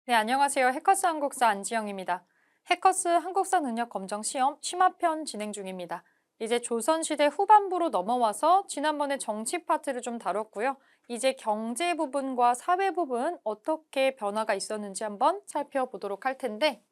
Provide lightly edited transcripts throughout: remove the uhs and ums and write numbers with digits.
네, 안녕하세요. 해커스 한국사 안지영입니다. 해커스 한국사 능력 검정 시험 심화편 진행 중입니다. 이제 조선시대 후반부로 넘어와서 지난번에 정치 파트를 좀 다뤘고요. 이제 경제 부분과 사회 부분 어떻게 변화가 있었는지 한번 살펴보도록 할 텐데,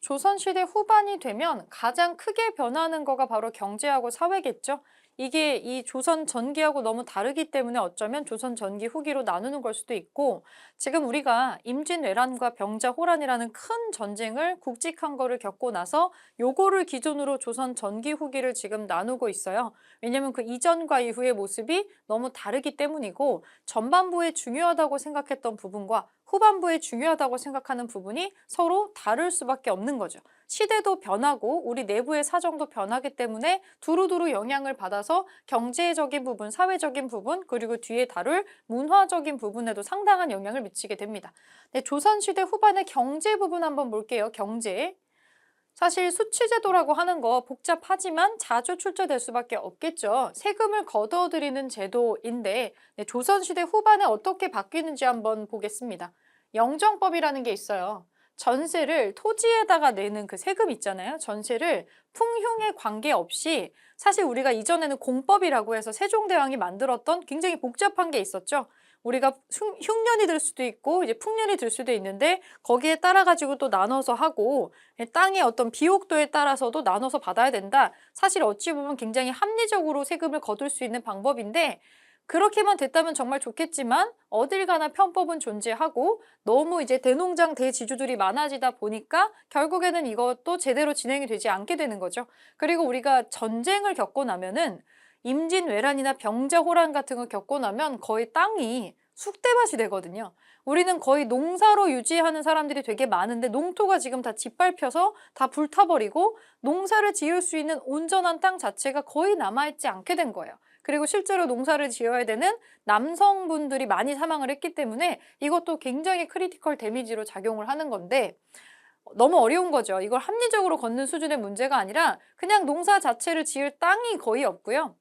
조선시대 후반이 되면 가장 크게 변하는 거가 바로 경제하고 사회겠죠. 이게 이 조선 전기하고 너무 다르기 때문에 어쩌면 조선 전기 후기로 나누는 걸 수도 있고, 지금 우리가 임진왜란과 병자호란이라는 큰 전쟁을 굵직한 거를 겪고 나서 요거를 기준으로 조선 전기 후기를 지금 나누고 있어요. 왜냐면 그 이전과 이후의 모습이 너무 다르기 때문이고, 전반부에 중요하다고 생각했던 부분과 후반부에 중요하다고 생각하는 부분이 서로 다를 수밖에 없는 거죠. 시대도 변하고 우리 내부의 사정도 변하기 때문에 두루두루 영향을 받아서 경제적인 부분, 사회적인 부분, 그리고 뒤에 다룰 문화적인 부분에도 상당한 영향을 미치게 됩니다. 네, 조선시대 후반의 경제 부분 한번 볼게요. 경제. 사실 수취제도라고 하는 거 복잡하지만 자주 출제될 수밖에 없겠죠. 세금을 거둬들이는 제도인데 네, 조선시대 후반에 어떻게 바뀌는지 한번 보겠습니다. 영정법이라는 게 있어요. 전세를 토지에다가 내는 그 세금 있잖아요. 전세를 풍흉에 관계없이 사실 우리가 이전에는 공법이라고 해서 세종대왕이 만들었던 굉장히 복잡한 게 있었죠. 우리가 흉년이 들 수도 있고 이제 풍년이 들 수도 있는데 거기에 따라 가지고 또 나눠서 하고 땅의 어떤 비옥도에 따라서도 나눠서 받아야 된다. 사실 어찌 보면 굉장히 합리적으로 세금을 거둘 수 있는 방법인데 그렇게만 됐다면 정말 좋겠지만 어딜 가나 편법은 존재하고 너무 이제 대농장 대지주들이 많아지다 보니까 결국에는 이것도 제대로 진행이 되지 않게 되는 거죠. 그리고 우리가 전쟁을 겪고 나면은 임진왜란이나 병자호란 같은 거 겪고 나면 거의 땅이 쑥대밭이 되거든요. 우리는 거의 농사로 유지하는 사람들이 되게 많은데 농토가 지금 다 짓밟혀서 다 불타버리고 농사를 지을 수 있는 온전한 땅 자체가 거의 남아있지 않게 된 거예요. 그리고 실제로 농사를 지어야 되는 남성분들이 많이 사망을 했기 때문에 이것도 굉장히 크리티컬 데미지로 작용을 하는 건데 너무 어려운 거죠. 이걸 합리적으로 걷는 수준의 문제가 아니라 그냥 농사 자체를 지을 땅이 거의 없고요.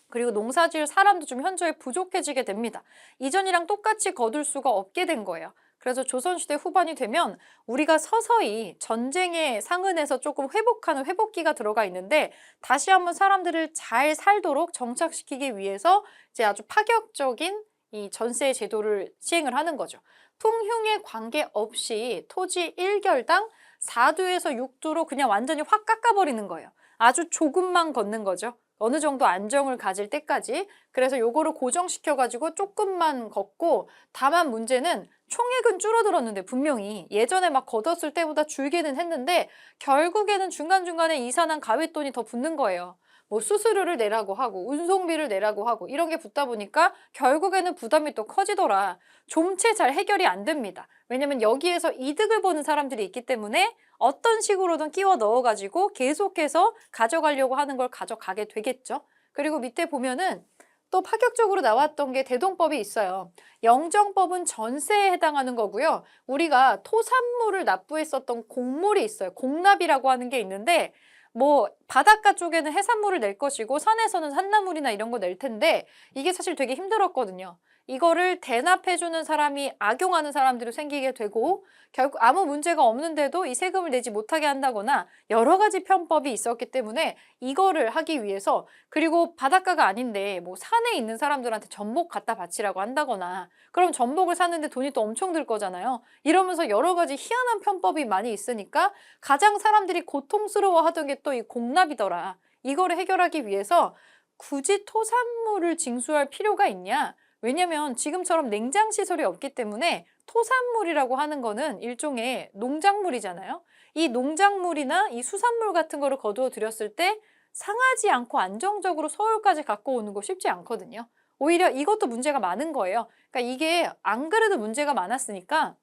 그리고 농사지을 사람도 좀 현저히 부족해지게 됩니다. 이전이랑 똑같이 거둘 수가 없게 된 거예요. 그래서 조선시대 후반이 되면 우리가 서서히 전쟁의 상흔에서 조금 회복하는 회복기가 들어가 있는데 다시 한번 사람들을 잘 살도록 정착시키기 위해서 이제 아주 파격적인 이 전세 제도를 시행을 하는 거죠. 풍흉에 관계없이 토지 1결당 4두에서 6두로 그냥 완전히 확 깎아버리는 거예요. 아주 조금만 걷는 거죠. 어느 정도 안정을 가질 때까지. 그래서 요거를 고정시켜가지고 조금만 걷고 다만 문제는 총액은 줄어들었는데 분명히 예전에 막 걷었을 때보다 줄기는 했는데 결국에는 중간중간에 이산한 가윗돈이 더 붙는 거예요. 뭐 수수료를 내라고 하고 운송비를 내라고 하고 이런 게 붙다 보니까 결국에는 부담이 또 커지더라. 좀채 잘 해결이 안 됩니다. 왜냐면 여기에서 이득을 보는 사람들이 있기 때문에 어떤 식으로든 끼워 넣어가지고 계속해서 가져가려고 하는 걸 가져가게 되겠죠. 그리고 밑에 보면은 또 파격적으로 나왔던 게 대동법이 있어요. 영정법은 전세에 해당하는 거고요. 우리가 토산물을 납부했었던 공물이 있어요. 공납이라고 하는 게 있는데 뭐 바닷가 쪽에는 해산물을 낼 것이고 산에서는 산나물이나 이런 거 낼 텐데 이게 사실 되게 힘들었거든요. 이거를 대납해주는 사람이 악용하는 사람들이 생기게 되고 결국 아무 문제가 없는데도 이 세금을 내지 못하게 한다거나 여러 가지 편법이 있었기 때문에 이거를 하기 위해서 그리고 바닷가가 아닌데 뭐 산에 있는 사람들한테 전복 갖다 바치라고 한다거나 그럼 전복을 사는데 돈이 또 엄청 들 거잖아요. 이러면서 여러 가지 희한한 편법이 많이 있으니까 가장 사람들이 고통스러워하던 게 또 이 공납이더라. 이거를 해결하기 위해서 굳이 토산물을 징수할 필요가 있냐? 왜냐면 지금처럼 냉장 시설이 없기 때문에 토산물이라고 하는 거는 일종의 농작물이잖아요. 이 농작물이나 이 수산물 같은 거를 거두어 들였을 때 상하지 않고 안정적으로 서울까지 갖고 오는 거 쉽지 않거든요. 오히려 이것도 문제가 많은 거예요. 그러니까 이게 안 그래도 문제가 많았으니까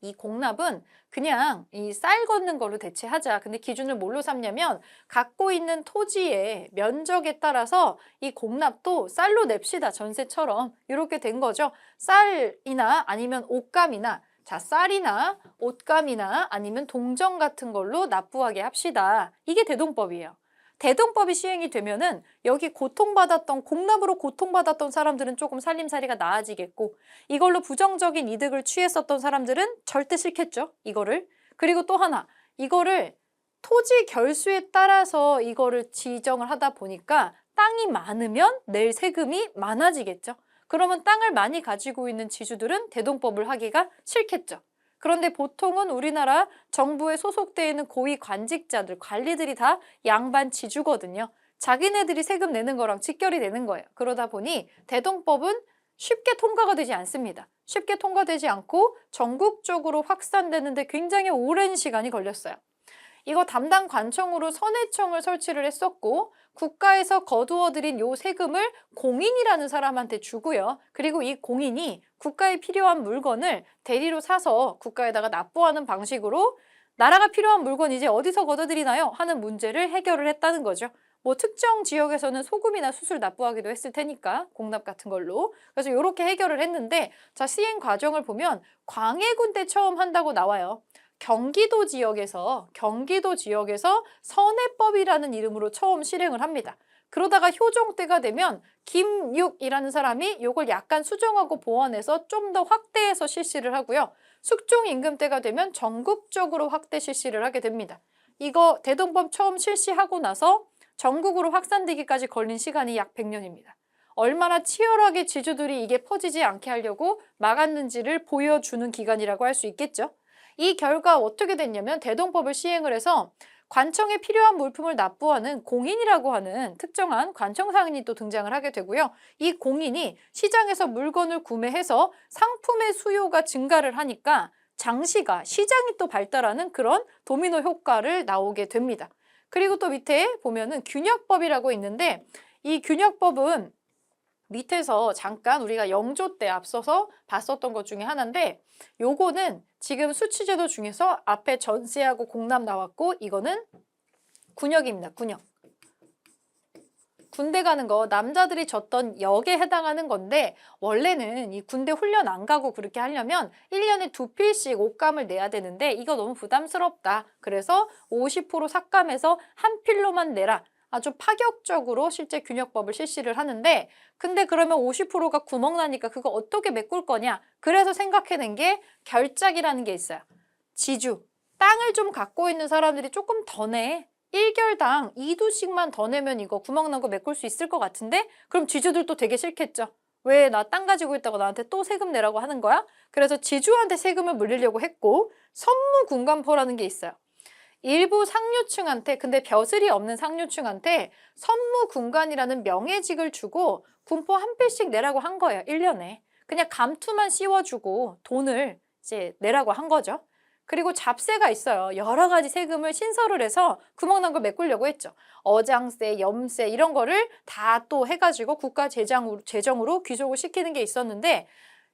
이 공납은 그냥 이 쌀 걷는 걸로 대체하자. 근데 기준을 뭘로 삼냐면 갖고 있는 토지의 면적에 따라서 이 공납도 쌀로 냅시다. 전세처럼 이렇게 된 거죠. 쌀이나 아니면 옷감이나 자, 쌀이나 옷감이나 아니면 동전 같은 걸로 납부하게 합시다. 이게 대동법이에요. 대동법이 시행이 되면은 여기 공납으로 고통받았던 사람들은 조금 살림살이가 나아지겠고, 이걸로 부정적인 이득을 취했었던 사람들은 절대 싫겠죠, 이거를. 그리고 또 하나, 이거를 토지 결수에 따라서 이거를 지정을 하다 보니까 땅이 많으면 낼 세금이 많아지겠죠. 그러면 땅을 많이 가지고 있는 지주들은 대동법을 하기가 싫겠죠. 그런데 보통은 우리나라 정부에 소속되어 있는 고위 관직자들, 관리들이 다 양반 지주거든요. 자기네들이 세금 내는 거랑 직결이 되는 거예요. 그러다 보니 대동법은 쉽게 통과가 되지 않습니다. 쉽게 통과되지 않고 전국적으로 확산되는데 굉장히 오랜 시간이 걸렸어요. 이거 담당 관청으로 선해청을 설치를 했었고, 국가에서 거두어들인 요 세금을 공인이라는 사람한테 주고요. 그리고 이 공인이 국가에 필요한 물건을 대리로 사서 국가에다가 납부하는 방식으로 나라가 필요한 물건 이제 어디서 걷어들이나요? 하는 문제를 해결을 했다는 거죠. 뭐 특정 지역에서는 소금이나 수술 납부하기도 했을 테니까 공납 같은 걸로. 그래서 이렇게 해결을 했는데, 자, 시행 과정을 보면 광해군 때 처음 한다고 나와요. 경기도 지역에서 선해법이라는 이름으로 처음 실행을 합니다. 그러다가 효종 때가 되면 김육이라는 사람이 이걸 약간 수정하고 보완해서 좀 더 확대해서 실시를 하고요. 숙종 임금 때가 되면 전국적으로 확대 실시를 하게 됩니다. 이거 대동법 처음 실시하고 나서 전국으로 확산되기까지 걸린 시간이 약 100년입니다. 얼마나 치열하게 지주들이 이게 퍼지지 않게 하려고 막았는지를 보여주는 기간이라고 할 수 있겠죠. 이 결과 어떻게 됐냐면 대동법을 시행을 해서 관청에 필요한 물품을 납부하는 공인이라고 하는 특정한 관청상인이 또 등장을 하게 되고요. 이 공인이 시장에서 물건을 구매해서 상품의 수요가 증가를 하니까 장시가, 시장이 또 발달하는 그런 도미노 효과를 나오게 됩니다. 그리고 또 밑에 보면은 균역법이라고 있는데, 이 균역법은 밑에서 잠깐 우리가 영조 때 앞서서 봤었던 것 중에 하나인데, 요거는 지금 수취제도 중에서 앞에 전세하고 공납 나왔고, 이거는 군역입니다. 군역. 군대 가는 거, 남자들이 졌던 역에 해당하는 건데, 원래는 이 군대 훈련 안 가고 그렇게 하려면 1년에 2필씩 옷감을 내야 되는데 이거 너무 부담스럽다. 그래서 50% 삭감해서 한 필로만 내라. 아주 파격적으로 실제 균역법을 실시를 하는데, 근데 그러면 50%가 구멍 나니까 그거 어떻게 메꿀 거냐? 그래서 생각해낸 게 결작이라는 게 있어요. 지주, 땅을 좀 갖고 있는 사람들이 조금 더 내. 1결당 2두씩만 더 내면 이거 구멍 난 거 메꿀 수 있을 것 같은데? 그럼 지주들도 되게 싫겠죠. 왜 나 땅 가지고 있다고 나한테 또 세금 내라고 하는 거야? 그래서 지주한테 세금을 물리려고 했고, 선무군관포라는 게 있어요. 일부 상류층한테, 근데 벼슬이 없는 상류층한테 선무군관이라는 명예직을 주고 군포 한 필씩 내라고 한 거예요. 1년에. 그냥 감투만 씌워주고 돈을 이제 내라고 한 거죠. 그리고 잡세가 있어요. 여러 가지 세금을 신설을 해서 구멍 난 걸 메꾸려고 했죠. 어장세, 염세 이런 거를 다 또 해가지고 국가 재정으로 귀속을 시키는 게 있었는데,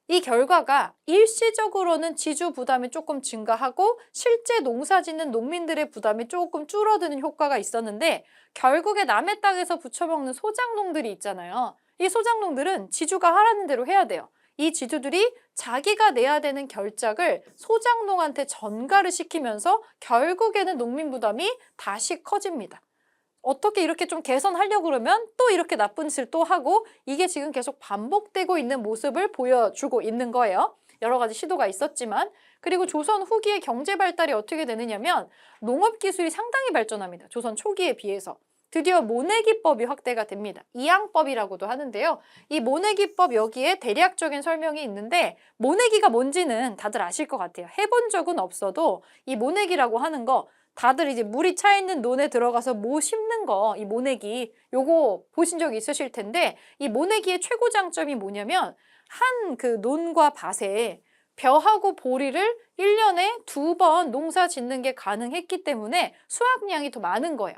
이 결과가 일시적으로는 지주 부담이 조금 증가하고 실제 농사 짓는 농민들의 부담이 조금 줄어드는 효과가 있었는데, 결국에 남의 땅에서 부쳐먹는 소장농들이 있잖아요. 이 소장농들은 지주가 하라는 대로 해야 돼요. 이 지주들이 자기가 내야 되는 결작을 소장농한테 전가를 시키면서 결국에는 농민 부담이 다시 커집니다. 어떻게 이렇게 좀 개선하려고 그러면 또 이렇게 나쁜 짓을 또 하고, 이게 지금 계속 반복되고 있는 모습을 보여주고 있는 거예요. 여러 가지 시도가 있었지만. 그리고 조선 후기의 경제 발달이 어떻게 되느냐면 농업 기술이 상당히 발전합니다. 조선 초기에 비해서. 드디어 모내기법이 확대가 됩니다. 이양법이라고도 하는데요. 이 모내기법 여기에 대략적인 설명이 있는데, 모내기가 뭔지는 다들 아실 것 같아요. 해본 적은 없어도 이 모내기라고 하는 거, 다들 이제 물이 차 있는 논에 들어가서 모 심는 거, 이 모내기, 요거 보신 적 있으실 텐데, 이 모내기의 최고 장점이 뭐냐면 한 그 논과 밭에 벼하고 보리를 1년에 2번 농사 짓는 게 가능했기 때문에 수확량이 더 많은 거예요.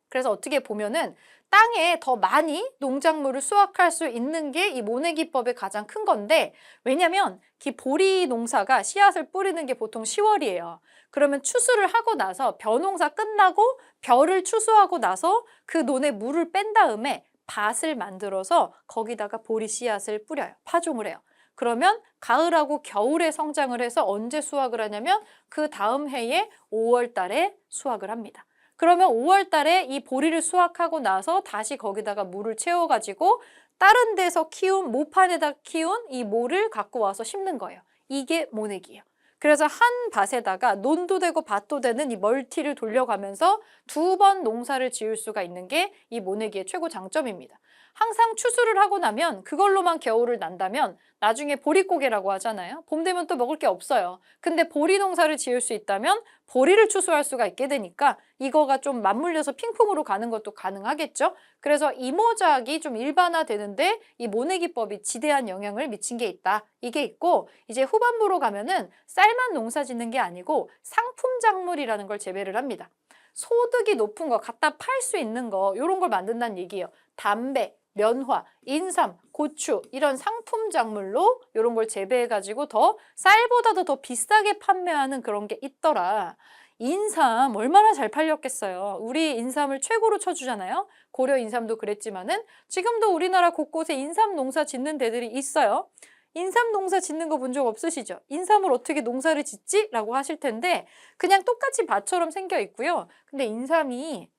그래서 어떻게 보면은 땅에 더 많이 농작물을 수확할 수 있는 게 이 모내기법의 가장 큰 건데, 왜냐면 이 보리 농사가 씨앗을 뿌리는 게 보통 10월이에요. 그러면 추수를 하고 나서 벼농사 끝나고 벼를 추수하고 나서 그 논에 물을 뺀 다음에 밭을 만들어서 거기다가 보리 씨앗을 뿌려요. 파종을 해요. 그러면 가을하고 겨울에 성장을 해서 언제 수확을 하냐면 그 다음 해에 5월 달에 수확을 합니다. 그러면 5월 달에 이 보리를 수확하고 나서 다시 거기다가 물을 채워가지고 다른 데서 키운 모판에다 키운 이 모를 갖고 와서 심는 거예요. 이게 모내기예요. 그래서 한 밭에다가 논도 되고 밭도 되는 이 멀티를 돌려가면서 2번 농사를 지을 수가 있는 게 이 모내기의 최고 장점입니다. 항상 추수를 하고 나면 그걸로만 겨울을 난다면 나중에 보릿고개라고 하잖아요. 봄 되면 또 먹을 게 없어요. 근데 보리 농사를 지을 수 있다면 보리를 추수할 수가 있게 되니까 이거가 좀 맞물려서 핑퐁으로 가는 것도 가능하겠죠. 그래서 이모작이 좀 일반화되는데 이 모내기법이 지대한 영향을 미친 게 있다. 이게 있고 이제 후반부로 가면은 쌀만 농사 짓는 게 아니고 상품 작물이라는 걸 재배를 합니다. 소득이 높은 거 갖다 팔 수 있는 거 이런 걸 만든다는 얘기예요. 담배, 면화, 인삼, 고추 이런 상품 작물로 이런 걸 재배해가지고 더 쌀보다도 더 비싸게 판매하는 그런 게 있더라. 인삼 얼마나 잘 팔렸겠어요. 우리 인삼을 최고로 쳐주잖아요. 고려 인삼도 그랬지만은 지금도 우리나라 곳곳에 인삼 농사 짓는 데들이 있어요. 인삼 농사 짓는 거 본 적 없으시죠? 인삼을 어떻게 농사를 짓지? 라고 하실 텐데 그냥 똑같이 밭처럼 생겨 있고요. 근데 인삼이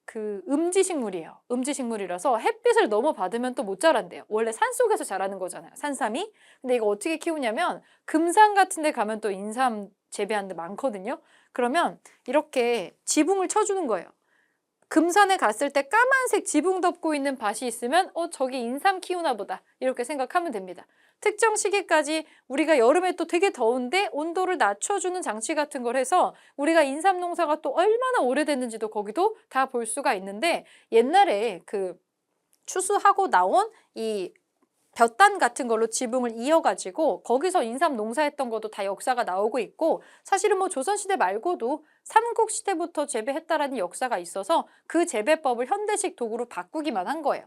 그 음지식물이에요. 음지식물이라서 햇빛을 너무 받으면 또 못 자란대요. 원래 산속에서 자라는 거잖아요. 산삼이. 근데 이거 어떻게 키우냐면 금산 같은 데 가면 또 인삼 재배하는 데 많거든요. 그러면 이렇게 지붕을 쳐주는 거예요. 금산에 갔을 때 까만색 지붕 덮고 있는 밭이 있으면 저기 인삼 키우나 보다 이렇게 생각하면 됩니다. 특정 시기까지 우리가 여름에 또 되게 더운데 온도를 낮춰주는 장치 같은 걸 해서 우리가 인삼 농사가 또 얼마나 오래됐는지도 거기도 다 볼 수가 있는데 옛날에 그 추수하고 나온 이 볕단 같은 걸로 지붕을 이어가지고 거기서 인삼 농사했던 것도 다 역사가 나오고 있고 사실은 뭐 조선시대 말고도 삼국시대부터 재배했다라는 역사가 있어서 그 재배법을 현대식 도구로 바꾸기만 한 거예요.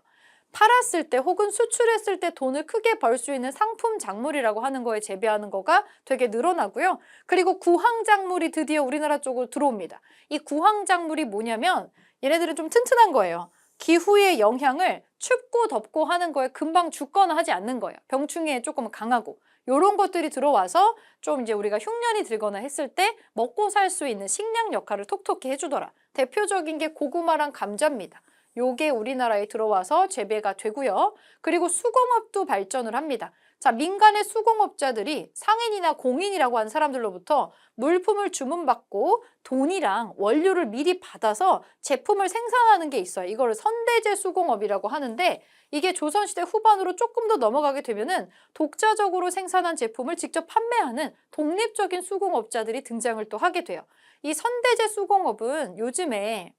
팔았을 때 혹은 수출했을 때 돈을 크게 벌 수 있는 상품 작물이라고 하는 거에 재배하는 거가 되게 늘어나고요. 그리고 구황작물이 드디어 우리나라 쪽으로 들어옵니다. 이 구황작물이 뭐냐면 얘네들은 좀 튼튼한 거예요. 기후의 영향을 춥고 덥고 하는 거에 금방 죽거나 하지 않는 거예요. 병충해에 조금 강하고. 요런 것들이 들어와서 좀 이제 우리가 흉년이 들거나 했을 때 먹고 살 수 있는 식량 역할을 톡톡히 해주더라. 대표적인 게 고구마랑 감자입니다. 요게 우리나라에 들어와서 재배가 되고요. 그리고 수공업도 발전을 합니다. 자, 민간의 수공업자들이 상인이나 공인이라고 하는 사람들로부터 물품을 주문받고 돈이랑 원료를 미리 받아서 제품을 생산하는 게 있어요. 이거를 선대제 수공업이라고 하는데 이게 조선시대 후반으로 조금 더 넘어가게 되면은 독자적으로 생산한 제품을 직접 판매하는 독립적인 수공업자들이 등장을 또 하게 돼요. 이 선대제 수공업은 요즘에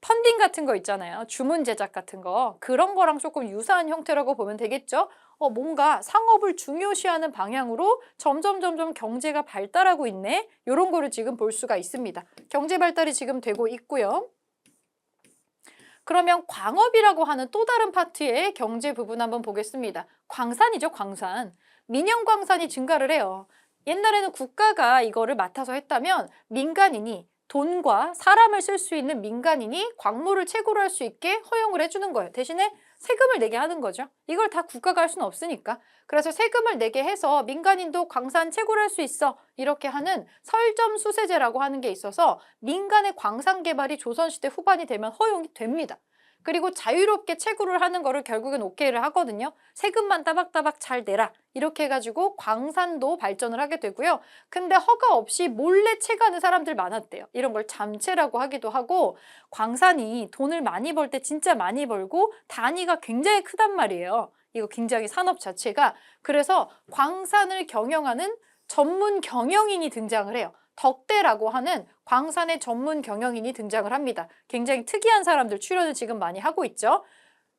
펀딩 같은 거 있잖아요. 주문 제작 같은 거. 그런 거랑 조금 유사한 형태라고 보면 되겠죠? 뭔가 상업을 중요시하는 방향으로 점점 경제가 발달하고 있네. 이런 거를 지금 볼 수가 있습니다. 경제 발달이 지금 되고 있고요. 그러면 광업이라고 하는 또 다른 파트의 경제 부분 한번 보겠습니다. 광산이죠, 광산. 민영광산이 증가를 해요. 옛날에는 국가가 이거를 맡아서 했다면 민간인이 돈과 사람을 쓸 수 있는 민간인이 광물을 채굴을 할 수 있게 허용을 해주는 거예요. 대신에 세금을 내게 하는 거죠. 이걸 다 국가가 할 수는 없으니까. 그래서 세금을 내게 해서 민간인도 광산 채굴할 수 있어. 이렇게 하는 설점수세제라고 하는 게 있어서 민간의 광산 개발이 조선시대 후반이 되면 허용이 됩니다. 그리고 자유롭게 채굴을 하는 거를 결국엔 오케이를 하거든요. 세금만 따박따박 잘 내라. 이렇게 해가지고 광산도 발전을 하게 되고요. 근데 허가 없이 몰래 채가는 사람들 많았대요. 이런 걸 잠채라고 하기도 하고 광산이 돈을 많이 벌 때 진짜 많이 벌고 단위가 굉장히 크단 말이에요. 이거 굉장히 산업 자체가. 그래서 광산을 경영하는 전문 경영인이 등장을 해요. 덕대라고 하는 광산의 전문 경영인이 등장을 합니다. 굉장히 특이한 사람들 출연을 지금 많이 하고 있죠.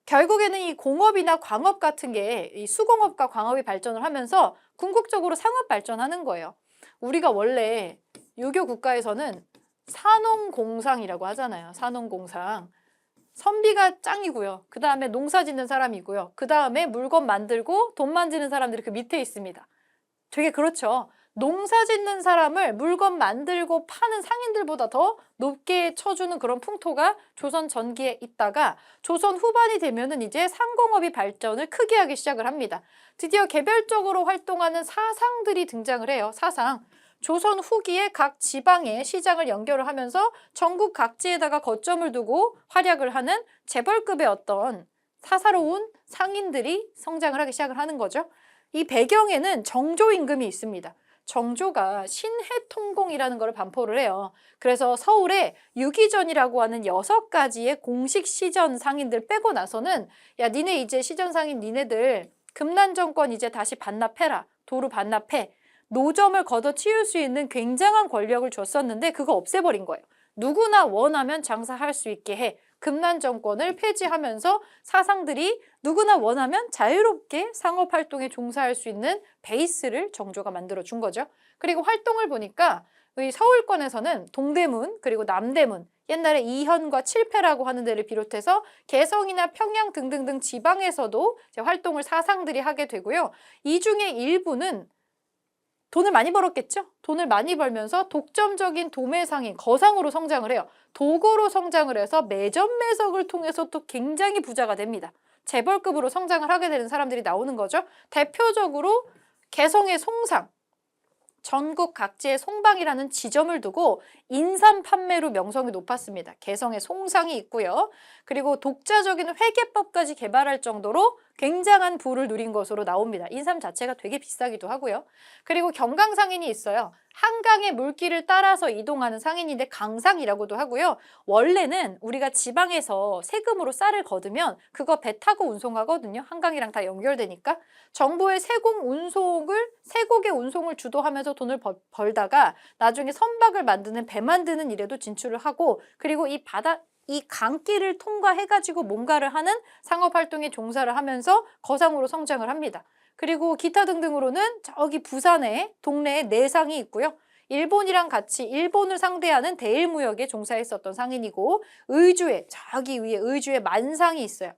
결국에는 이 공업이나 광업 같은 게 이 수공업과 광업이 발전을 하면서 궁극적으로 상업 발전하는 거예요. 우리가 원래 유교 국가에서는 산농공상이라고 하잖아요. 산농공상. 선비가 짱이고요. 그 다음에 농사 짓는 사람이고요. 그 다음에 물건 만들고 돈 만지는 사람들이 그 밑에 있습니다. 되게 그렇죠. 농사 짓는 사람을 물건 만들고 파는 상인들보다 더 높게 쳐주는 그런 풍토가 조선 전기에 있다가 조선 후반이 되면은 이제 상공업이 발전을 크게 하기 시작을 합니다. 드디어 개별적으로 활동하는 사상들이 등장을 해요. 사상. 조선 후기에 각 지방의 시장을 연결을 하면서 전국 각지에다가 거점을 두고 활약을 하는 재벌급의 어떤 사사로운 상인들이 성장을 하기 시작을 하는 거죠. 이 배경에는 정조 임금이 있습니다. 정조가 신해통공이라는 걸 반포를 해요. 그래서 서울에 유기전이라고 하는 6가지의 공식 시전 상인들 빼고 나서는 야, 니네 이제 시전 상인 니네들 금난 정권 이제 다시 반납해라. 도로 반납해. 노점을 걷어치울 수 있는 굉장한 권력을 줬었는데 그거 없애버린 거예요. 누구나 원하면 장사할 수 있게 해. 금난 정권을 폐지하면서 사상들이 누구나 원하면 자유롭게 상업활동에 종사할 수 있는 베이스를 정조가 만들어준 거죠. 그리고 활동을 보니까 이 서울권에서는 동대문 그리고 남대문 옛날에 이현과 칠패라고 하는 데를 비롯해서 개성이나 평양 등등등 지방에서도 이제 활동을 사상들이 하게 되고요. 이 중에 일부는 돈을 많이 벌었겠죠? 돈을 많이 벌면서 독점적인 도매상인, 거상으로 성장을 해요. 도거로 성장을 해서 매점 매석을 통해서 또 굉장히 부자가 됩니다. 재벌급으로 성장을 하게 되는 사람들이 나오는 거죠. 대표적으로 개성의 송상, 전국 각지에 송방이라는 지점을 두고 인삼 판매로 명성이 높았습니다. 개성에 송상이 있고요. 그리고 독자적인 회계법까지 개발할 정도로 굉장한 부를 누린 것으로 나옵니다. 인삼 자체가 되게 비싸기도 하고요. 그리고 경강상인이 있어요. 한강의 물길을 따라서 이동하는 상인인데 강상이라고도 하고요. 원래는 우리가 지방에서 세금으로 쌀을 거두면 그거 배 타고 운송하거든요. 한강이랑 다 연결되니까. 정부의 세곡의 운송을 주도하면서 돈을 벌다가 나중에 선박을 만드는 배 만드는 일에도 진출을 하고 그리고 이 강길을 통과해가지고 뭔가를 하는 상업활동에 종사를 하면서 거상으로 성장을 합니다. 그리고 기타 등등으로는 저기 부산에 동네에 내상이 있고요. 일본이랑 같이 일본을 상대하는 대일무역에 종사했었던 상인이고 저기 위에 의주에 만상이 있어요.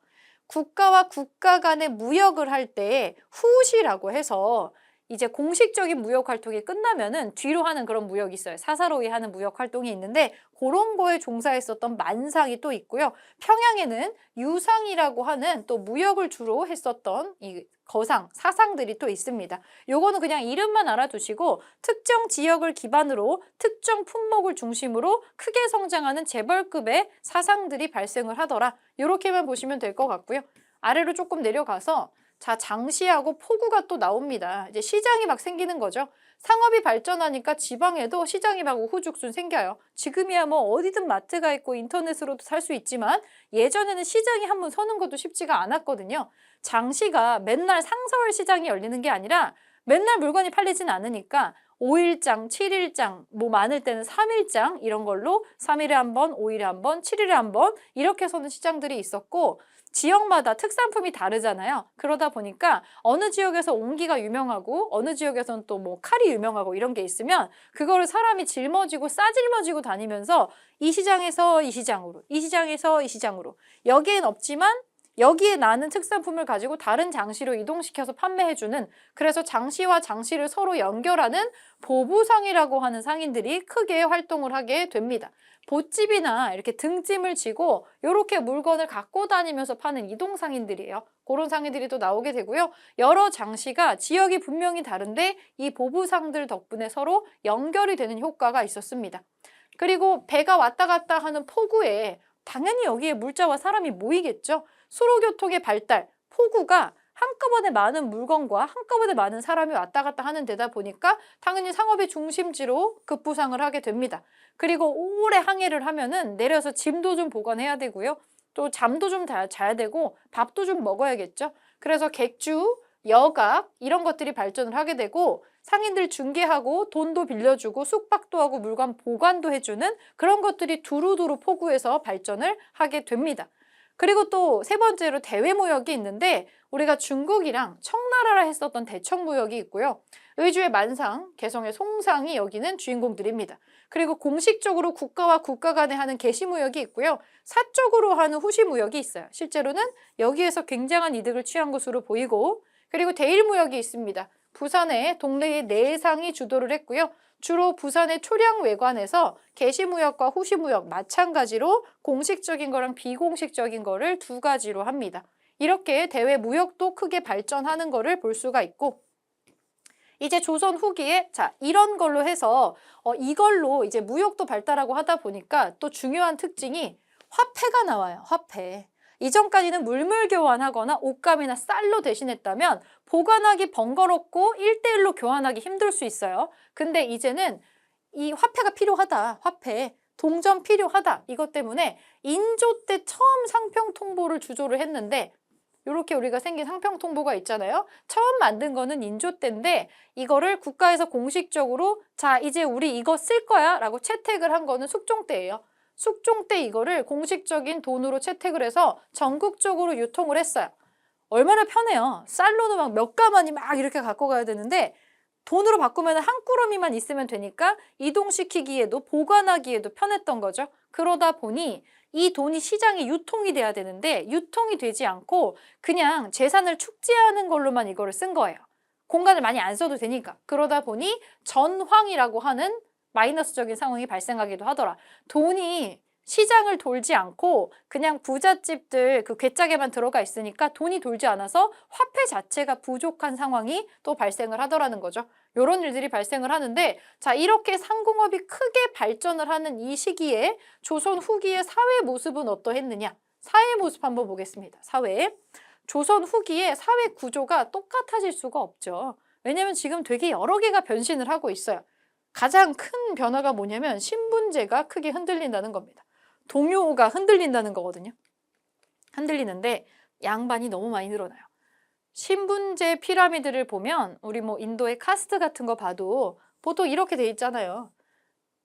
국가와 국가 간의 무역을 할 때 후시라고 해서 이제 공식적인 무역 활동이 끝나면은 뒤로 하는 그런 무역이 있어요. 사사로이 하는 무역 활동이 있는데 그런 거에 종사했었던 만상이 또 있고요. 평양에는 유상이라고 하는 또 무역을 주로 했었던 이 거상, 사상들이 또 있습니다. 요거는 그냥 이름만 알아두시고 특정 지역을 기반으로 특정 품목을 중심으로 크게 성장하는 재벌급의 사상들이 발생을 하더라. 요렇게만 보시면 될 것 같고요. 아래로 조금 내려가서 자, 장시하고 포구가 또 나옵니다. 이제 시장이 막 생기는 거죠. 상업이 발전하니까 지방에도 시장이 막 우후죽순 생겨요. 지금이야 뭐 어디든 마트가 있고 인터넷으로도 살 수 있지만 예전에는 시장이 한번 서는 것도 쉽지가 않았거든요. 장시가 맨날 상서울 시장이 열리는 게 아니라 맨날 물건이 팔리진 않으니까 5일장, 7일장, 뭐 많을 때는 3일장 이런 걸로 3일에 한 번, 5일에 한 번, 7일에 한 번 이렇게 서는 시장들이 있었고 지역마다 특산품이 다르잖아요. 그러다 보니까 어느 지역에서 옹기가 유명하고 어느 지역에서는 또 뭐 칼이 유명하고 이런 게 있으면 그거를 사람이 짊어지고 싸질머지고 다니면서 이 시장에서 이 시장으로, 이 시장에서 이 시장으로 여기엔 없지만 여기에 나는 특산품을 가지고 다른 장시로 이동시켜서 판매해주는 그래서 장시와 장시를 서로 연결하는 보부상이라고 하는 상인들이 크게 활동을 하게 됩니다. 보집이나 이렇게 등짐을 지고 이렇게 물건을 갖고 다니면서 파는 이동상인들이에요. 그런 상인들이 또 나오게 되고요. 여러 장시가 지역이 분명히 다른데 이 보부상들 덕분에 서로 연결이 되는 효과가 있었습니다. 그리고 배가 왔다 갔다 하는 포구에 당연히 여기에 물자와 사람이 모이겠죠. 수로교통의 발달, 포구가 한꺼번에 많은 물건과 한꺼번에 많은 사람이 왔다 갔다 하는 데다 보니까 당연히 상업의 중심지로 급부상을 하게 됩니다. 그리고 오래 항해를 하면은 내려서 짐도 좀 보관해야 되고요. 또 잠도 좀 자야 되고 밥도 좀 먹어야겠죠. 그래서 객주, 여각 이런 것들이 발전을 하게 되고 상인들 중개하고 돈도 빌려주고 숙박도 하고 물건 보관도 해주는 그런 것들이 두루두루 포구에서 발전을 하게 됩니다. 그리고 또 세 번째로 대외무역이 있는데 우리가 중국이랑 청나라라 했었던 대청무역이 있고요. 의주의 만상, 개성의 송상이 여기는 주인공들입니다. 그리고 공식적으로 국가와 국가 간에 하는 개시무역이 있고요. 사적으로 하는 후시무역이 있어요. 실제로는 여기에서 굉장한 이득을 취한 것으로 보이고 그리고 대일무역이 있습니다. 부산의 동네의 내상이 주도를 했고요. 주로 부산의 초량외관에서 개시무역과 후시무역 마찬가지로 공식적인 거랑 비공식적인 거를 두 가지로 합니다. 이렇게 대외 무역도 크게 발전하는 거를 볼 수가 있고 이제 조선 후기에 자 이런 걸로 해서 이걸로 이제 무역도 발달하고 하다 보니까 또 중요한 특징이 화폐가 나와요. 화폐. 이전까지는 물물 교환하거나 옷감이나 쌀로 대신했다면 보관하기 번거롭고 1대1로 교환하기 힘들 수 있어요. 근데 이제는 이 화폐가 필요하다. 화폐. 동전 필요하다. 이것 때문에 인조 때 처음 상평통보를 주조를 했는데 이렇게 우리가 생긴 상평통보가 있잖아요. 처음 만든 거는 인조 때인데 이거를 국가에서 공식적으로 자 이제 우리 이거 쓸 거야 라고 채택을 한 거는 숙종 때예요. 숙종 때 이거를 공식적인 돈으로 채택을 해서 전국적으로 유통을 했어요. 얼마나 편해요. 쌀로는 막 몇 가마니 막 이렇게 갖고 가야 되는데 돈으로 바꾸면 한 꾸러미만 있으면 되니까 이동시키기에도 보관하기에도 편했던 거죠. 그러다 보니 이 돈이 시장에 유통이 돼야 되는데 유통이 되지 않고 그냥 재산을 축제하는 걸로만 이거를 쓴 거예요. 공간을 많이 안 써도 되니까. 그러다 보니 전황이라고 하는 마이너스적인 상황이 발생하기도 하더라. 돈이 시장을 돌지 않고 그냥 부잣집들 그 괴짝에만 들어가 있으니까 돈이 돌지 않아서 화폐 자체가 부족한 상황이 또 발생을 하더라는 거죠. 이런 일들이 발생을 하는데 자 이렇게 상공업이 크게 발전을 하는 이 시기에 조선 후기의 사회 모습은 어떠했느냐. 사회 모습 한번 보겠습니다. 사회. 조선 후기의 사회 구조가 똑같아질 수가 없죠. 왜냐면 지금 되게 여러 개가 변신을 하고 있어요. 가장 큰 변화가 뭐냐면 신분제가 크게 흔들린다는 겁니다. 동요가 흔들린다는 거거든요. 흔들리는데 양반이 너무 많이 늘어나요. 신분제 피라미드를 보면 우리 뭐 인도의 카스트 같은 거 봐도 보통 이렇게 돼 있잖아요.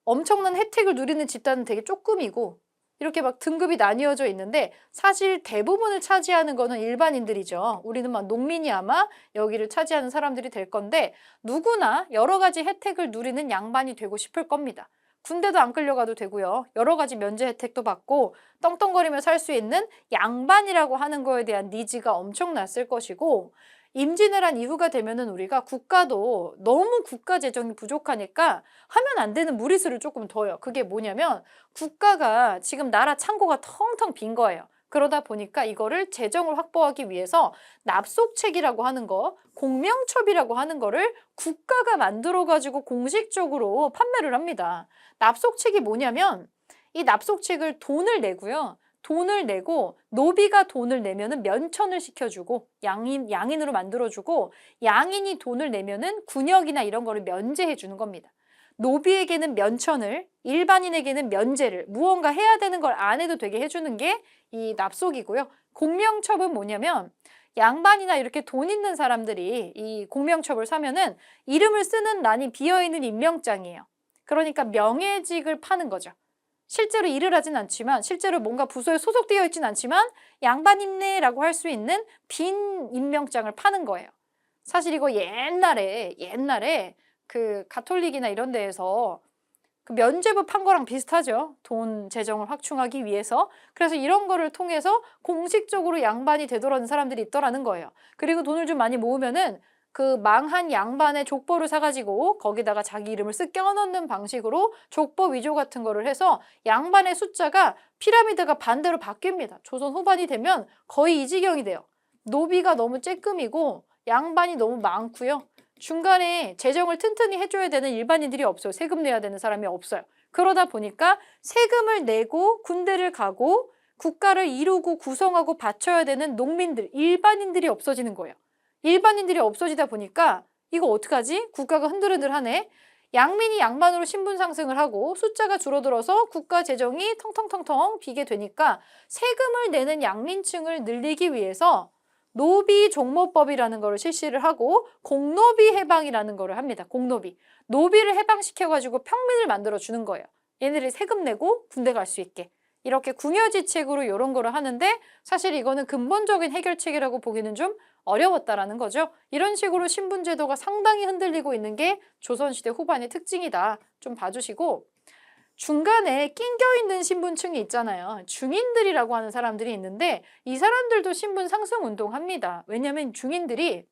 엄청난 혜택을 누리는 집단은 되게 조금이고 이렇게 막 등급이 나뉘어져 있는데 사실 대부분을 차지하는 거는 일반인들이죠. 우리는 막 농민이 아마 여기를 차지하는 사람들이 될 건데 누구나 여러 가지 혜택을 누리는 양반이 되고 싶을 겁니다. 군대도 안 끌려가도 되고요. 여러 가지 면제 혜택도 받고 떵떵거리며 살 수 있는 양반이라고 하는 거에 대한 니즈가 엄청났을 것이고 임진왜란 이후가 되면은 우리가 국가도 너무 국가 재정이 부족하니까 하면 안 되는 무리수를 조금 둬요. 그게 뭐냐면 국가가 지금 나라 창고가 텅텅 빈 거예요. 그러다 보니까 이거를 재정을 확보하기 위해서 납속책이라고 하는 거, 공명첩이라고 하는 거를 국가가 만들어가지고 공식적으로 판매를 합니다. 납속책이 뭐냐면 이 납속책을 돈을 내고요. 돈을 내고 노비가 돈을 내면은 면천을 시켜주고 양인으로 만들어주고 양인이 돈을 내면은 군역이나 이런 거를 면제해 주는 겁니다. 노비에게는 면천을, 일반인에게는 면제를 무언가 해야 되는 걸 안 해도 되게 해주는 게 이 납속이고요. 공명첩은 뭐냐면 양반이나 이렇게 돈 있는 사람들이 이 공명첩을 사면은 이름을 쓰는 란이 비어있는 임명장이에요. 그러니까 명예직을 파는 거죠. 실제로 일을 하진 않지만 실제로 뭔가 부서에 소속되어 있진 않지만 양반입네라고 할 수 있는 빈 임명장을 파는 거예요. 사실 이거 옛날에 그 가톨릭이나 이런 데에서 그 면죄부 판 거랑 비슷하죠. 돈 재정을 확충하기 위해서. 그래서 이런 거를 통해서 공식적으로 양반이 되더라는 사람들이 있더라는 거예요. 그리고 돈을 좀 많이 모으면은 그 망한 양반의 족보를 사가지고 거기다가 자기 이름을 쓱 껴넣는 방식으로 족보 위조 같은 거를 해서 양반의 숫자가 피라미드가 반대로 바뀝니다. 조선 후반이 되면 거의 이 지경이 돼요. 노비가 너무 쬐끔이고 양반이 너무 많고요. 중간에 재정을 튼튼히 해줘야 되는 일반인들이 없어요. 세금 내야 되는 사람이 없어요. 그러다 보니까 세금을 내고 군대를 가고 국가를 이루고 구성하고 바쳐야 되는 농민들, 일반인들이 없어지는 거예요. 일반인들이 없어지다 보니까 이거 어떡하지? 국가가 흔들흔들하네. 양민이 양반으로 신분 상승을 하고 숫자가 줄어들어서 국가 재정이 텅텅텅텅 비게 되니까 세금을 내는 양민층을 늘리기 위해서 노비 종모법이라는 거를 실시를 하고 공노비 해방이라는 거를 합니다. 공노비. 노비를 해방시켜가지고 평민을 만들어 주는 거예요. 얘네들이 세금 내고 군대 갈 수 있게. 이렇게 궁여지책으로 이런 거를 하는데 사실 이거는 근본적인 해결책이라고 보기는 좀 어려웠다라는 거죠. 이런 식으로 신분제도가 상당히 흔들리고 있는 게 조선시대 후반의 특징이다. 좀 봐주시고 중간에 낑겨 있는 신분층이 있잖아요. 중인들이라고 하는 사람들이 있는데 이 사람들도 신분 상승 운동합니다. 왜냐하면 중인들이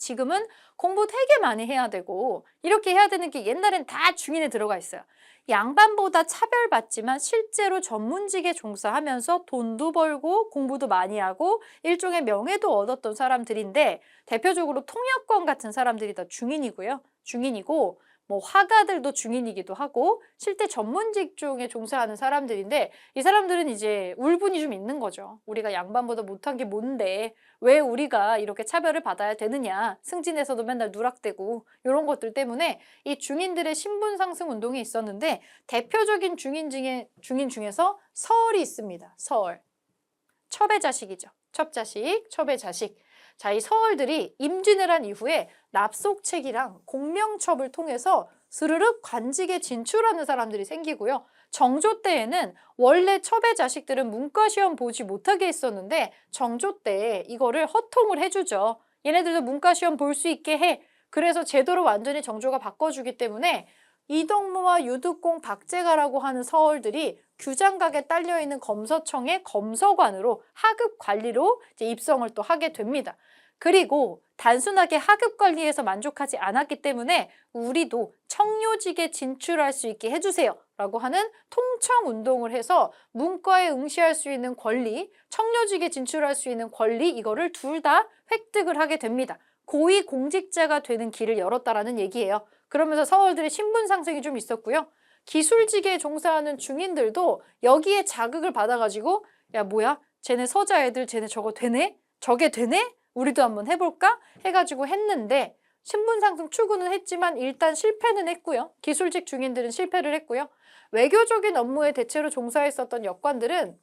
지금은 공부 되게 많이 해야 되고 이렇게 해야 되는 게 옛날엔 다 중인에 들어가 있어요. 양반보다 차별받지만 실제로 전문직에 종사하면서 돈도 벌고 공부도 많이 하고 일종의 명예도 얻었던 사람들인데 대표적으로 통역관 같은 사람들이 다 중인이고요. 중인이고 뭐 화가들도 중인이기도 하고 실제 전문 직종에 종사하는 사람들인데 이 사람들은 이제 울분이 좀 있는 거죠. 우리가 양반보다 못한 게 뭔데 왜 우리가 이렇게 차별을 받아야 되느냐. 승진에서도 맨날 누락되고 이런 것들 때문에 이 중인들의 신분 상승 운동이 있었는데 대표적인 중인 중에서 서얼이 있습니다. 서얼. 첩의 자식이죠. 첩자식, 첩의 자식. 자, 이 서얼들이 임진을 한 이후에 납속책이랑 공명첩을 통해서 스르륵 관직에 진출하는 사람들이 생기고요. 정조 때에는 원래 첩의 자식들은 문과시험 보지 못하게 했었는데 정조 때 이거를 허통을 해주죠. 얘네들도 문과시험 볼 수 있게 해. 그래서 제도를 완전히 정조가 바꿔주기 때문에 이덕무와 유득공, 박제가라고 하는 서얼들이 규장각에 딸려있는 검서청의 검서관으로 하급 관리로 이제 입성을 또 하게 됩니다. 그리고 단순하게 하급 관리에서 만족하지 않았기 때문에 우리도 청료직에 진출할 수 있게 해주세요 라고 하는 통청운동을 해서 문과에 응시할 수 있는 권리, 청료직에 진출할 수 있는 권리 이거를 둘 다 획득을 하게 됩니다. 고위공직자가 되는 길을 열었다라는 얘기예요. 그러면서 서얼들의 신분 상승이 좀 있었고요. 기술직에 종사하는 중인들도 여기에 자극을 받아가지고 야 뭐야? 쟤네 서자 애들 쟤네 저거 되네? 저게 되네? 우리도 한번 해볼까? 해가지고 했는데 신분 상승 추구는 했지만 일단 실패는 했고요. 기술직 중인들은 실패를 했고요. 외교적인 업무에 대체로 종사했었던 역관들은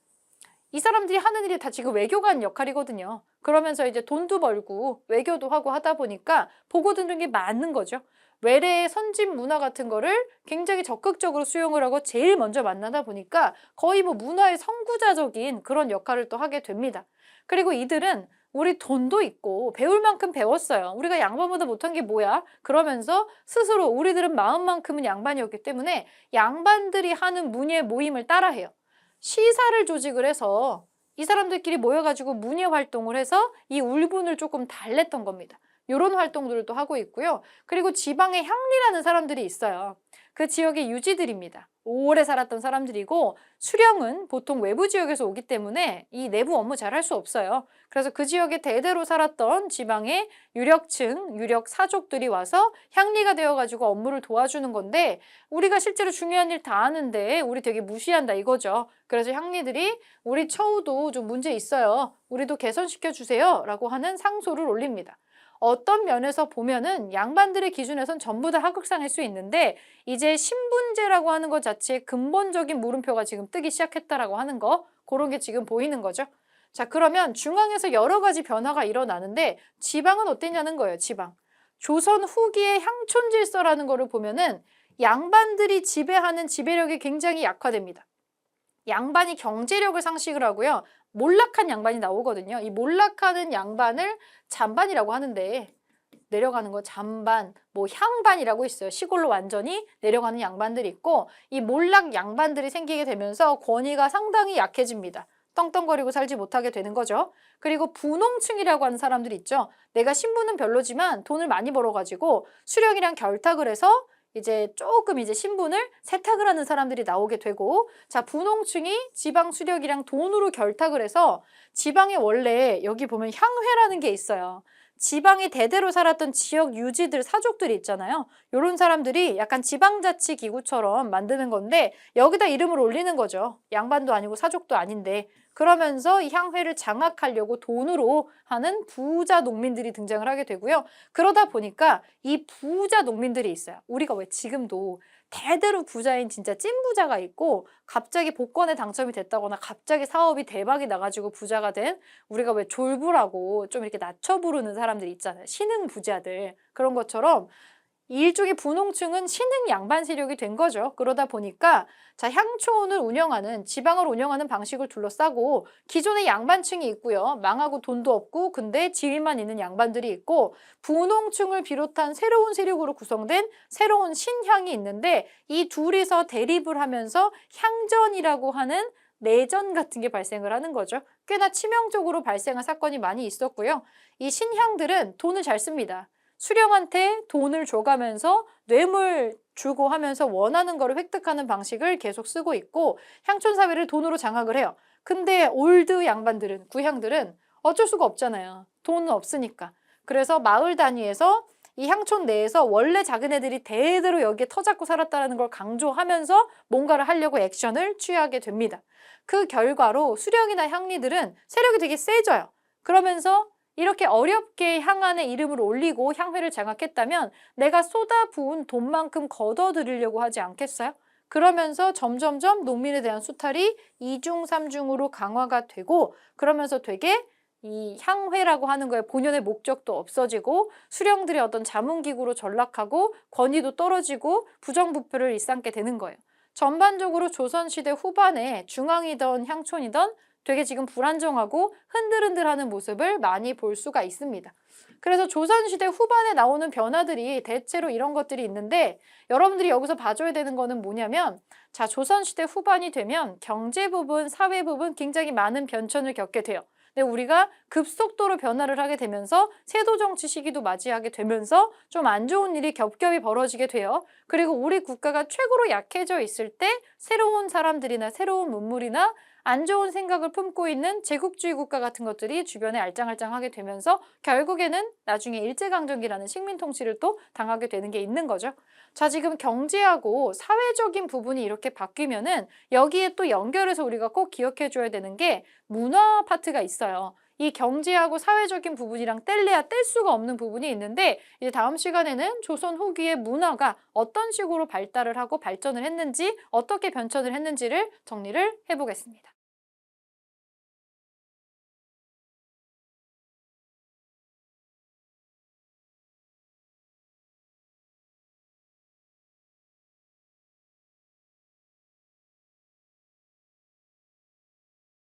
이 사람들이 하는 일이 다 지금 외교관 역할이거든요. 그러면서 이제 돈도 벌고 외교도 하고 하다 보니까 보고 듣는 게 많은 거죠. 외래의 선진 문화 같은 거를 굉장히 적극적으로 수용을 하고 제일 먼저 만나다 보니까 거의 뭐 문화의 선구자적인 그런 역할을 또 하게 됩니다. 그리고 이들은 우리 돈도 있고 배울 만큼 배웠어요. 우리가 양반보다 못한 게 뭐야? 그러면서 스스로 우리들은 마음만큼은 양반이었기 때문에 양반들이 하는 문예 모임을 따라해요. 시사를 조직을 해서 이 사람들끼리 모여가지고 문예 활동을 해서 이 울분을 조금 달랬던 겁니다. 이런 활동들을 또 하고 있고요. 그리고 지방에 향리라는 사람들이 있어요. 그 지역의 유지들입니다. 오래 살았던 사람들이고 수령은 보통 외부 지역에서 오기 때문에 이 내부 업무 잘 할 수 없어요. 그래서 그 지역에 대대로 살았던 지방의 유력층, 유력 사족들이 와서 향리가 되어가지고 업무를 도와주는 건데 우리가 실제로 중요한 일 다 하는데 우리 되게 무시한다 이거죠. 그래서 향리들이 우리 처우도 좀 문제 있어요. 우리도 개선시켜 주세요 라고 하는 상소를 올립니다. 어떤 면에서 보면은 양반들의 기준에선 전부 다 하극상일 수 있는데 이제 신분제라고 하는 것 자체에 근본적인 물음표가 지금 뜨기 시작했다라고 하는 거 그런 게 지금 보이는 거죠. 자, 그러면 중앙에서 여러 가지 변화가 일어나는데 지방은 어땠냐는 거예요. 지방. 조선 후기의 향촌 질서라는 거를 보면은 양반들이 지배하는 지배력이 굉장히 약화됩니다. 양반이 경제력을 상실을 하고요. 몰락한 양반이 나오거든요. 이 몰락하는 양반을 잔반이라고 하는데 내려가는 거 잔반, 뭐 향반이라고 있어요. 시골로 완전히 내려가는 양반들이 있고 이 몰락 양반들이 생기게 되면서 권위가 상당히 약해집니다. 떵떵거리고 살지 못하게 되는 거죠. 그리고 분홍층이라고 하는 사람들이 있죠. 내가 신분은 별로지만 돈을 많이 벌어가지고 수령이랑 결탁을 해서 이제 조금 이제 신분을 세탁을 하는 사람들이 나오게 되고 자 분홍층이 지방 수령이랑 돈으로 결탁을 해서 지방에 원래 여기 보면 향회라는 게 있어요. 지방에 대대로 살았던 지역 유지들, 사족들이 있잖아요. 이런 사람들이 약간 지방자치기구처럼 만드는 건데 여기다 이름을 올리는 거죠. 양반도 아니고 사족도 아닌데 그러면서 이 향회를 장악하려고 돈으로 하는 부자 농민들이 등장을 하게 되고요. 그러다 보니까 이 부자 농민들이 있어요. 우리가 왜 지금도 대대로 부자인 진짜 찐 부자가 있고 갑자기 복권에 당첨이 됐다거나 갑자기 사업이 대박이 나가지고 부자가 된 우리가 왜 졸부라고 좀 이렇게 낮춰 부르는 사람들이 있잖아요. 신흥 부자들. 그런 것처럼 일종의 분홍층은 신흥 양반 세력이 된 거죠. 그러다 보니까 자 향촌을 운영하는 지방을 운영하는 방식을 둘러싸고 기존의 양반층이 있고요. 망하고 돈도 없고 근데 지위만 있는 양반들이 있고 분홍층을 비롯한 새로운 세력으로 구성된 새로운 신향이 있는데 이 둘이서 대립을 하면서 향전이라고 하는 내전 같은 게 발생을 하는 거죠. 꽤나 치명적으로 발생한 사건이 많이 있었고요. 이 신향들은 돈을 잘 씁니다. 수령한테 돈을 줘가면서 뇌물 주고 하면서 원하는 거를 획득하는 방식을 계속 쓰고 있고 향촌 사회를 돈으로 장악을 해요. 근데 올드 양반들은, 구향들은 어쩔 수가 없잖아요. 돈은 없으니까. 그래서 마을 단위에서 이 향촌 내에서 원래 작은 애들이 대대로 여기에 터잡고 살았다는 걸 강조하면서 뭔가를 하려고 액션을 취하게 됩니다. 그 결과로 수령이나 향리들은 세력이 되게 세져요. 그러면서 이렇게 어렵게 향안의 이름을 올리고 향회를 장악했다면 내가 쏟아부은 돈만큼 걷어들이려고 하지 않겠어요? 그러면서 점점점 농민에 대한 수탈이 이중삼중으로 강화가 되고 그러면서 되게 이 향회라고 하는 거에 본연의 목적도 없어지고 수령들의 어떤 자문기구로 전락하고 권위도 떨어지고 부정부패를 일삼게 되는 거예요. 전반적으로 조선시대 후반에 중앙이던 향촌이던 되게 지금 불안정하고 흔들흔들하는 모습을 많이 볼 수가 있습니다. 그래서 조선시대 후반에 나오는 변화들이 대체로 이런 것들이 있는데 여러분들이 여기서 봐줘야 되는 거는 뭐냐면 자, 조선시대 후반이 되면 경제 부분, 사회 부분 굉장히 많은 변천을 겪게 돼요. 근데 우리가 급속도로 변화를 하게 되면서 세도 정치 시기도 맞이하게 되면서 좀 안 좋은 일이 겹겹이 벌어지게 돼요. 그리고 우리 국가가 최고로 약해져 있을 때 새로운 사람들이나 새로운 문물이나 안 좋은 생각을 품고 있는 제국주의 국가 같은 것들이 주변에 알짱알짱하게 되면서 결국에는 나중에 일제강점기라는 식민 통치를 또 당하게 되는 게 있는 거죠. 자, 지금 경제하고 사회적인 부분이 이렇게 바뀌면은 여기에 또 연결해서 우리가 꼭 기억해 줘야 되는 게 문화 파트가 있어요. 이 경제하고 사회적인 부분이랑 뗄래야 뗄 수가 없는 부분이 있는데 이제 다음 시간에는 조선 후기의 문화가 어떤 식으로 발달을 하고 발전을 했는지 어떻게 변천을 했는지를 정리를 해보겠습니다.